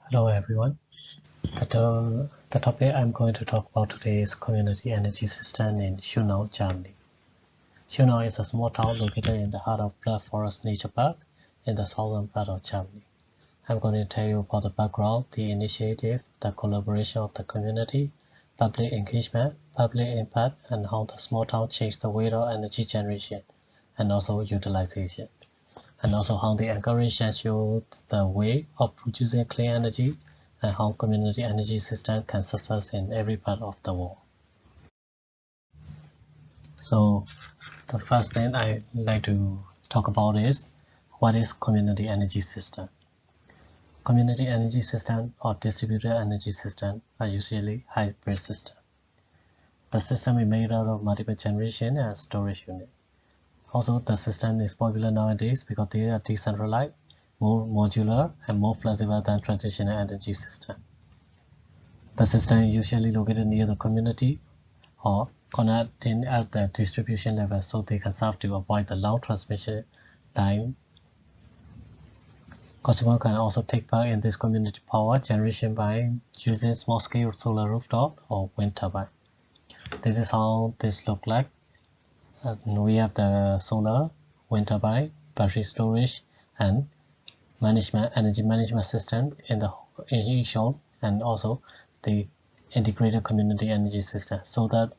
Hello everyone. The topic I'm going to talk about today is community energy system in Schönau, Germany. Schönau is a small town located in the heart of Black Forest Nature Park in the southern part of Germany. I'm going to tell you about the background, the initiative, the collaboration of the community, public engagement, public impact, and how the small town changed the way of energy generation and also utilization, and also how they encourage and show the way of producing clean energy and how community energy system can success in every part of the world. So the first thing I like to talk about is what is community energy system. Community energy system or distributed energy system are usually hybrid system. The system is made out of multiple generation and storage unit. Also, the system is popular nowadays because they are decentralized, more modular, and more flexible than traditional energy system. The system is usually located near the community or connecting at the distribution level so they can serve to avoid the long transmission line. Customers can also take part in this community power generation by using small-scale solar rooftop or wind turbine. This is how this looks like. We have the solar, wind turbine, battery storage, and energy management system in each home, and also the integrated community energy system, so that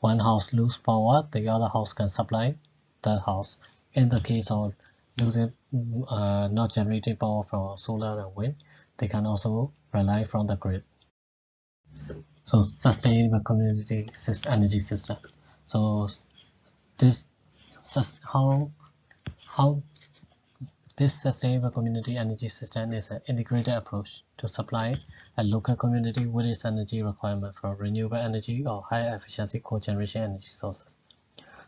one house lose power, the other house can supply that house. In the case of losing not generating power from solar and wind, they can also rely from the grid. So sustainable community energy system. So this how this sustainable community energy system is an integrated approach to supply a local community with its energy requirement from renewable energy or high efficiency cogeneration energy sources.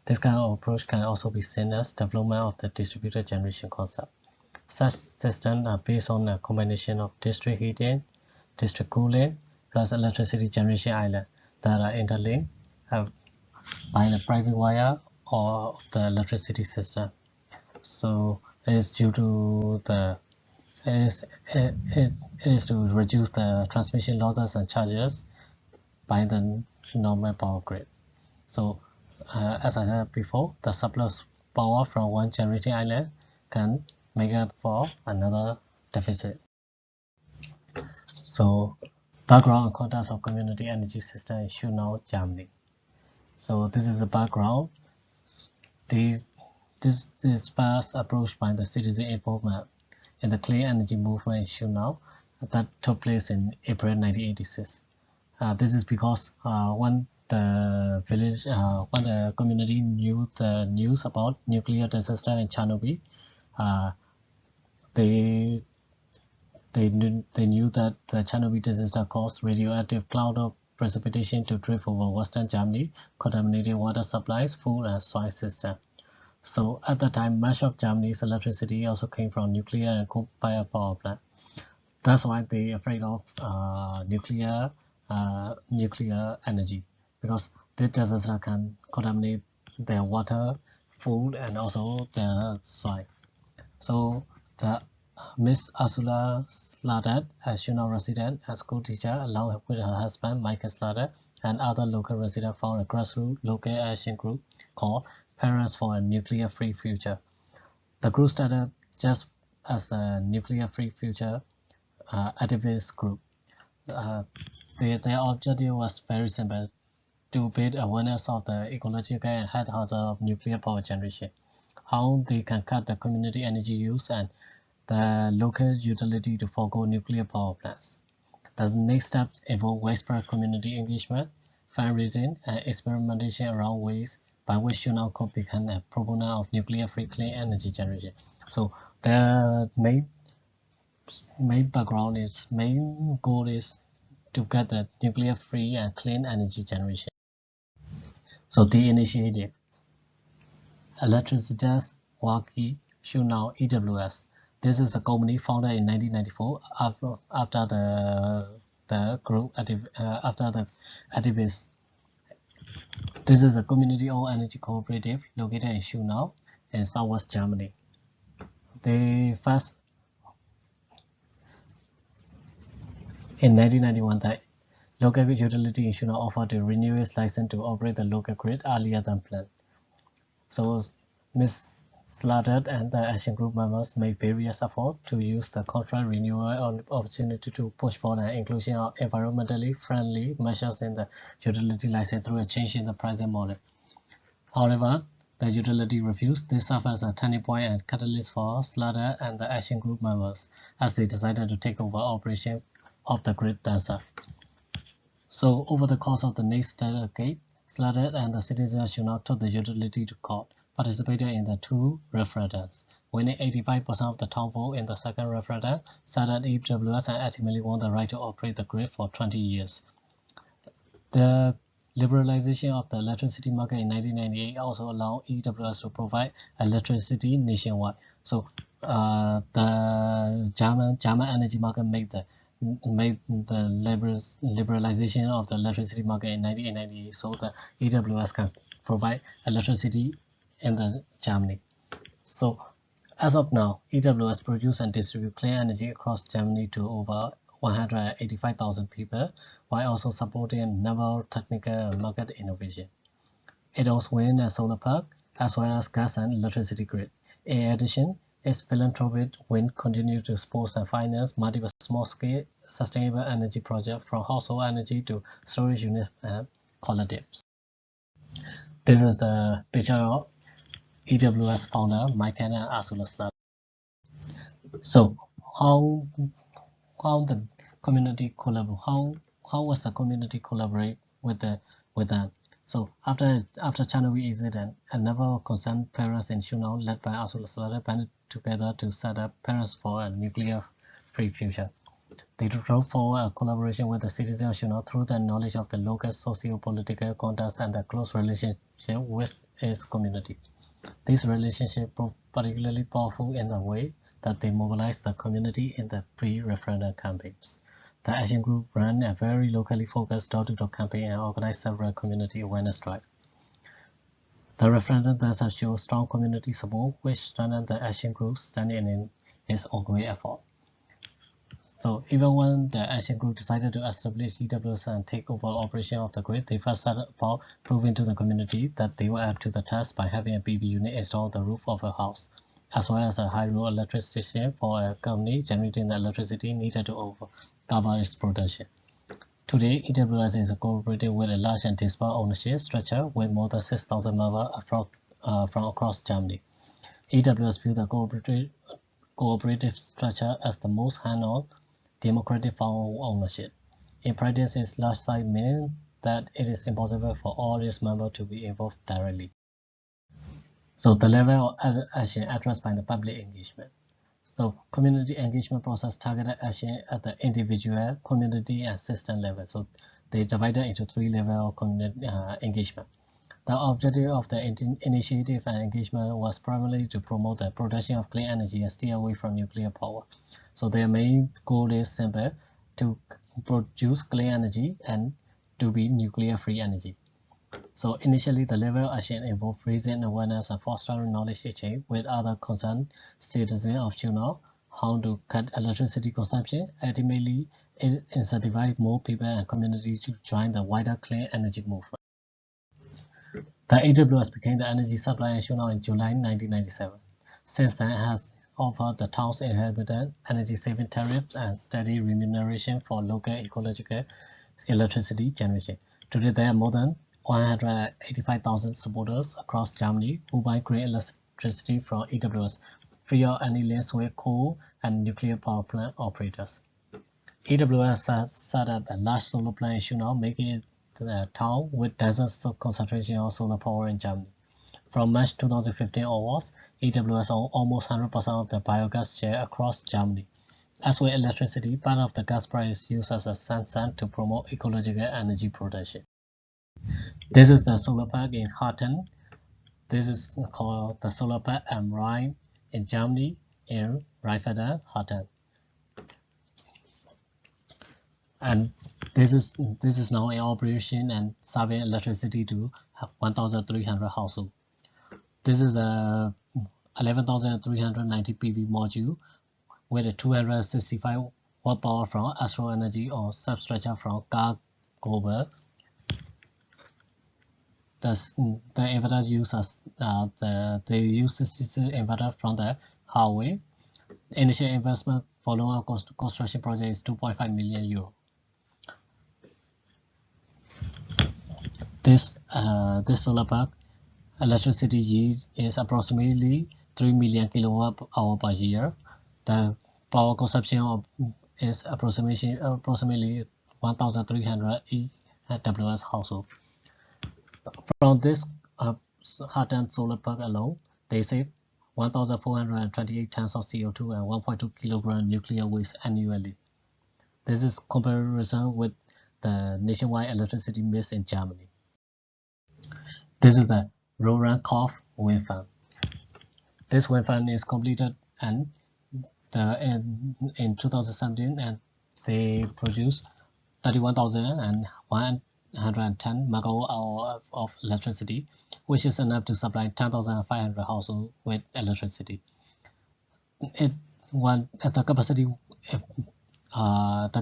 This kind of approach can also be seen as development of the distributed generation concept. Such systems are based on a combination of district heating, district cooling, plus electricity generation island that are interlinked by the private wire or the electricity system. So it is due to the it is to reduce the transmission losses and charges by the normal power grid. So as I said before, the surplus power from one generating island can make up for another deficit. So background and context of community energy system in Schönau, Germany. So this is the background. This is first approached by the citizen involvement in the clean energy movement in Schönau that took place in April 1986. This is because when the community knew the news about nuclear disaster in Chernobyl, uh, they knew that the Chernobyl disaster caused radioactive cloud of precipitation to drift over western Germany, contaminating water supplies, food, and soil system. So at that time, much of Germany's electricity also came from nuclear and coal-fired power plant. That's why they're afraid of nuclear energy, because this disaster can contaminate their water, food, and also their soil. So the Miss Ursula Sladet, a Schönau resident and school teacher, along with her husband Michael Sladet and other local residents, found a grassroots local action group called Parents for a Nuclear-Free Future. The group started just as a nuclear-free future activist group. Their objective was very simple: to build awareness of the ecological and health hazard of nuclear power generation, how they can cut the community energy use, and the local utility to forego nuclear power plants. The next steps involve widespread community engagement, fundraising, and experimentation around ways by which Schönau could become a proponent of nuclear-free clean energy generation. So the main goal is to get the nuclear-free and clean energy generation. So the initiative, Electricitas Waki Schönau EWS. This is a company founded in 1994 after the group after the activists. This is a community-owned energy cooperative located in Schönau in southwest Germany. In 1991, the local utility in Schönau offered to renew its license to operate the local grid earlier than planned. So Ms. Slater and the Action Group members made various efforts to use the contract renewal opportunity to push for the inclusion of environmentally friendly measures in the utility license through a change in the pricing model. However, the utility refused. This served as a turning point and catalyst for Slater and the Action Group members as they decided to take over operation of the grid themselves. So over the course of the next decade, Slater and the citizens of Schönau took the utility to court, participated in the two referendums, winning 85% of the town vote in the second referendum, cited EWS and ultimately won the right to operate the grid for 20 years. The liberalization of the electricity market in 1998 also allowed EWS to provide electricity nationwide. So the German energy market made the liberalization of the electricity market in 1998, so the EWS can provide electricity in the Germany. So as of now, EWS produce and distribute clean energy across Germany to over 185,000 people, while also supporting novel technical and market innovation. It owns wind and solar park, as well as gas and electricity grid. In addition, its philanthropic wind continues to support and finance multiple small-scale sustainable energy projects from household energy to storage units and collectives. This is the picture of EWS founder Michael and Ursula Slater. So how the community how was the community collaborate with them? So after Chernobyl incident, a number of concerned parents in Schönau, led by Ursula Slater, banded together to set up Parents for a Nuclear-Free Future. They drove forward a collaboration with the citizens of Schönau through their knowledge of the local socio-political context and their close relationship with its community. This relationship proved particularly powerful in the way that they mobilized the community in the pre-referendum campaigns. The Action Group ran a very locally focused door-to-door campaign and organized several community awareness drives. The referendum themselves showed strong community support, which strengthened the Action Group standing in its ongoing effort. So even when the Action Group decided to establish EWS and take over operation of the grid, they first set about proving to the community that they were up to the task by having a PV unit installed on the roof of a house, as well as a hydro electric station for a company generating the electricity needed to cover its production. Today, EWS is a cooperative with a large and dispersed ownership structure with more than 6,000 members from across Germany. EWS views the cooperative structure as the most hands-on democratic form of ownership. In practice, its large size means that it is impossible for all its members to be involved directly. So the level of action addressed by the public engagement. So community engagement process targeted action at the individual, community, and system level. So they divided into three levels of community engagement. The objective of the initiative and engagement was primarily to promote the production of clean energy and steer away from nuclear power. So their main goal is simple: to produce clean energy and to be nuclear-free energy. So initially, the level of action involved raising awareness and fostering knowledge exchange with other concerned citizens of Schönau, how to cut electricity consumption. Ultimately, it incentivized more people and communities to join the wider clean energy movement. The AWS became the energy supplier in Schönau in July 1997. Since then, it has offered the town's inhabitants energy-saving tariffs and steady remuneration for local ecological electricity generation. Today, there are more than 185,000 supporters across Germany who buy green electricity from EWS, free of any links with coal and nuclear power plant operators. EWS has set up a large solar plant in Schönau, making it the town with densest concentration of solar power in Germany. From March 2015 onwards, EWS owns almost 100% of the biogas share across Germany. As with electricity, part of the gas price is used as a cent to promote ecological energy production. This is the solar park in Harten. This is called the solar park am Rhein in Germany, in Rheinfelden, Harten. And this is now in operation and serving electricity to 1,300 households. This is a 11,390 PV module with a 265 or power from astro energy or substructure from car global. The inverter uses they use this inverter from the Huawei. Initial investment following construction project is 2.5 million euro. This solar park electricity yield is approximately 3 million kilowatt hour per year. The power consumption is approximately 1,300 EWS household. From this Hatan solar park alone, they save 1,428 tons of CO2 and 1.2 kilogram nuclear waste annually. This is comparison with the nationwide electricity mix in Germany. This is the Rohrankopf wind farm. This wind farm is completed and in 2017, and they produce 31,110 megawatt hour of electricity, which is enough to supply 10,500 households with electricity. The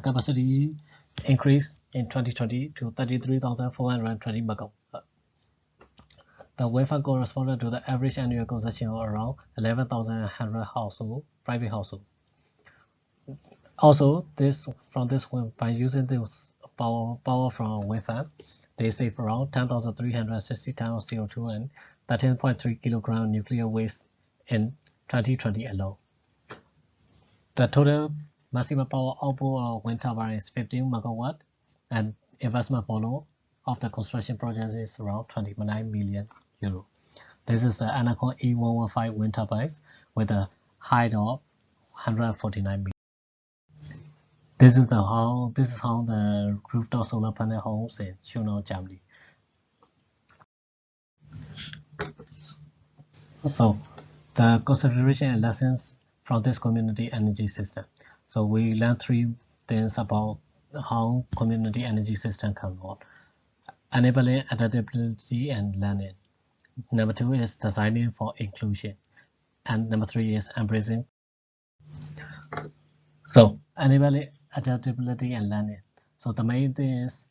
capacity increased in 2020 to 33,420 megawatt. The wind farm corresponded to the average annual consumption of around 11,100 private households. Also, by using this power from wind farm, they save around 10,360 tons of CO2 and 13.3 kilogram nuclear waste in 2020 alone. The total maximum power output of wind turbine is 15 megawatt, and investment follow of the construction project is around 29 million euro. This is the Anacon E115 wind turbines with a height of 149 meters. This is how the rooftop solar panel homes in Schönau, Germany. So, the consideration and lessons from this community energy system. So we learned 3 things about how community energy system can work: enabling adaptability and learning. Number 2 is designing for inclusion, and number 3 is embracing. So enabling adaptability and learning. So the main thing is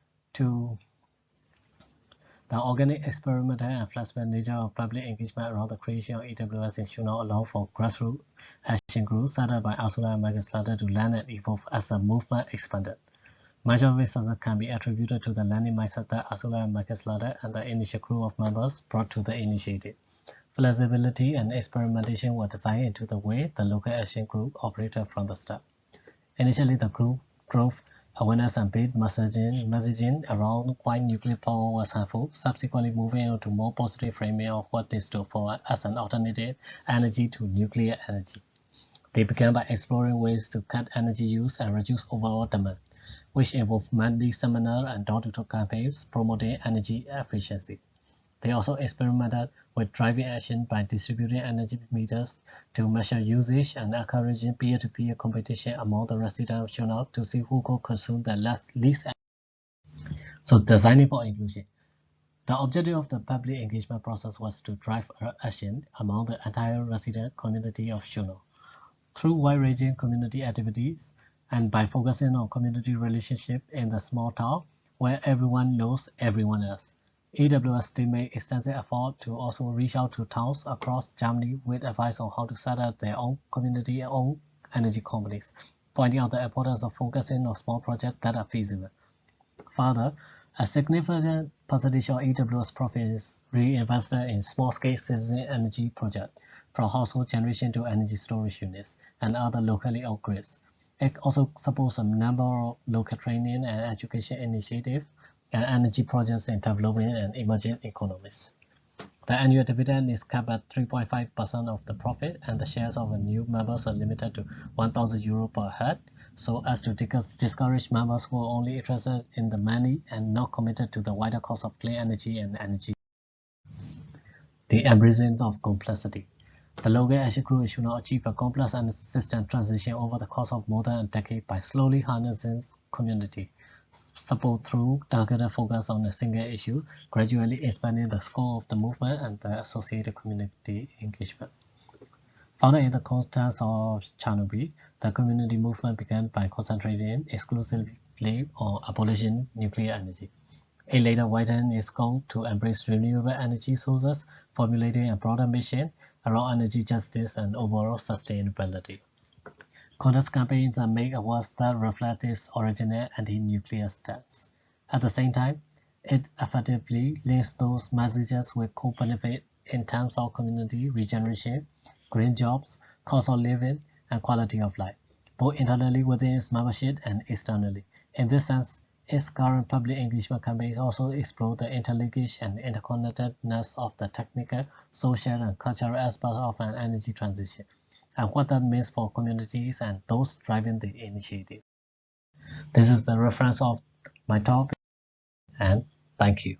the organic, experimental, and flexible nature of public engagement around the creation of AWS in Schönau allow for grassroots action groups started by Ursula and Michael Slater to learn and evolve as the movement expanded. Much of this success can be attributed to the learning mindset that Ursula and Michael Slater and the initial group of members brought to the initiative. Flexibility and experimentation were designed into the way the local action group operated from the start. Initially, the group drove awareness and paid messaging around why nuclear power was harmful, subsequently moving on to more positive framing of what they stood for as an alternative energy to nuclear energy. They began by exploring ways to cut energy use and reduce overall demand, which involved monthly seminar and door-to-door campaigns promoting energy efficiency. They also experimented with driving action by distributing energy meters to measure usage and encouraging peer-to-peer competition among the residents of Schönau to see who could consume the least energy. So designing for inclusion. The objective of the public engagement process was to drive action among the entire resident community of Schönau. Through wide-ranging community activities and by focusing on community relationship in the small town where everyone knows everyone else. AWS team made extensive effort to also reach out to towns across Germany with advice on how to set up their own community-owned energy companies, pointing out the importance of focusing on small projects that are feasible. Further, a significant percentage of AWS profit is reinvested in small-scale citizen energy projects, from household generation to energy storage units and other locally owned grids. It also supports a number of local training and education initiatives and energy projects in developing and emerging economies. The annual dividend is capped at 3.5% of the profit, and the shares of new members are limited to 1,000 euro per head, so as to discourage members who are only interested in the money and not committed to the wider cost of clean energy and energy. The embracing of complexity. The local action group should not achieve a complex and system transition over the course of more than a decade by slowly harnessing community support through targeted focus on a single issue, gradually expanding the scope of the movement and the associated community engagement. Founded in the context of Chernobyl, the community movement began by concentrating exclusively on abolishing nuclear energy. It later widened its goal to embrace renewable energy sources, formulating a broader mission around energy justice and overall sustainability. Congress campaigns are made awards that reflect its original anti-nuclear stance. At the same time, it effectively links those messages with co-benefit in terms of community regeneration, green jobs, cost of living, and quality of life, both internally within its membership and externally. In this sense, its current public engagement campaigns also explore the interlinkage and interconnectedness of the technical, social, and cultural aspects of an energy transition, and what that means for communities and those driving the initiative. This is the reference of my talk, and thank you.